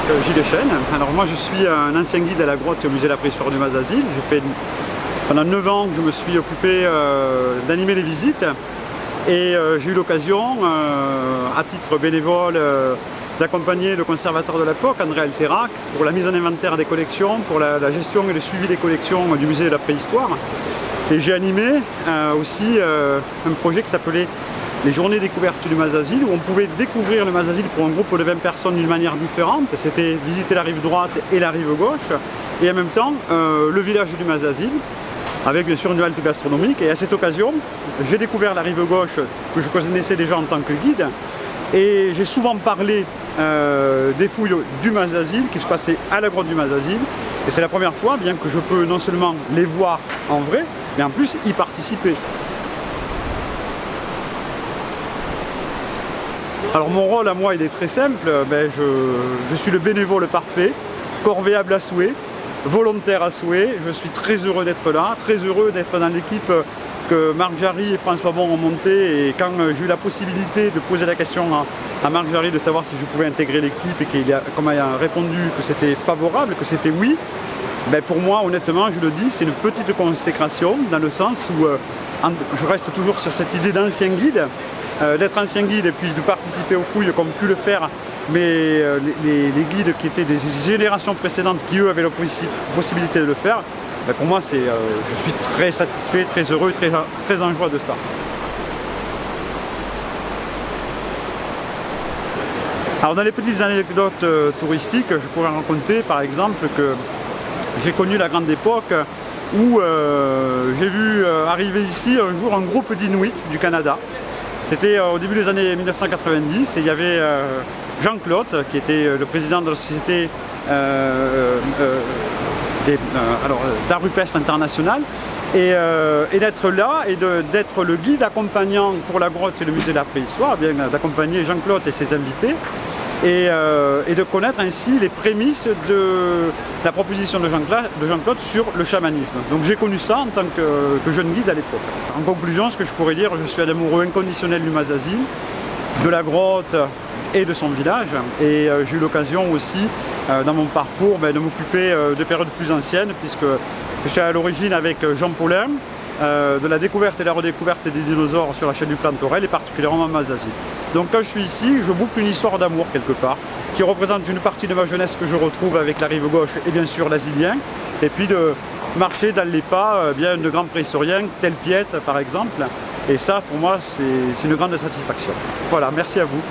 Gilles Chêne. Alors moi je suis un ancien guide à la grotte au musée de la préhistoire du Mazazil. J'ai fait pendant 9 ans que je me suis occupé d'animer les visites et j'ai eu l'occasion à titre bénévole d'accompagner le conservateur de l'époque, André Alterac, pour la mise en inventaire des collections, pour la gestion et le suivi des collections du musée de la préhistoire. Et j'ai animé aussi un projet qui s'appelait les journées découvertes du Mazazil, où on pouvait découvrir le Mazazil pour un groupe de 20 personnes d'une manière différente. C'était visiter la rive droite et la rive gauche, et en même temps le village du Mazazil, avec bien sûr une halte gastronomique. Et à cette occasion, j'ai découvert la rive gauche que je connaissais déjà en tant que guide, et j'ai souvent parlé des fouilles du Mazazil qui se passaient à la grotte du Mazazil. Et c'est la première fois bien que je peux non seulement les voir en vrai, mais en plus y participer. Alors mon rôle à moi il est très simple, je suis le bénévole parfait, corvéable à souhait, volontaire à souhait. Je suis très heureux d'être là, très heureux d'être dans l'équipe que Marc Jarry et François Bon ont montée. Et quand j'ai eu la possibilité de poser la question à Marc Jarry de savoir si je pouvais intégrer l'équipe et qu'il a répondu que c'était favorable, que c'était oui, pour moi honnêtement je le dis, c'est une petite consécration dans le sens où je reste toujours sur cette idée d'ancien guide. D'être ancien guide et puis de participer aux fouilles comme pu le faire mais les guides qui étaient des générations précédentes qui eux avaient la possibilité de le faire, pour moi je suis très satisfait, très heureux, très en joie de ça. Alors dans les petites anecdotes touristiques, je pourrais raconter par exemple que j'ai connu la grande époque où j'ai vu arriver ici un jour un groupe d'Inuits du Canada. C'était au début des années 1990 et il y avait Jean-Claude qui était le président de la société d'art rupestre international et d'être là et d'être le guide accompagnant pour la grotte et le musée de la préhistoire, d'accompagner Jean-Claude et ses invités et de connaître ainsi les prémices de la proposition de Jean-Claude sur le chamanisme. Donc j'ai connu ça en tant que jeune guide à l'époque. En conclusion, ce que je pourrais dire, je suis un amoureux inconditionnel du Mazazil, de la grotte et de son village. Et j'ai eu l'occasion aussi, dans mon parcours, de m'occuper de périodes plus anciennes, puisque je suis à l'origine avec Jean Paulin, de la découverte et la redécouverte des dinosaures sur la chaîne du Plantorel et particulièrement Mazazil. Donc quand je suis ici, je boucle une histoire d'amour quelque part, qui représente une partie de ma jeunesse que je retrouve avec la rive gauche et bien sûr l'Asilien, et puis de marcher dans les pas de grands préhistoriens, tel Piette par exemple, et ça pour moi c'est une grande satisfaction. Voilà, merci à vous.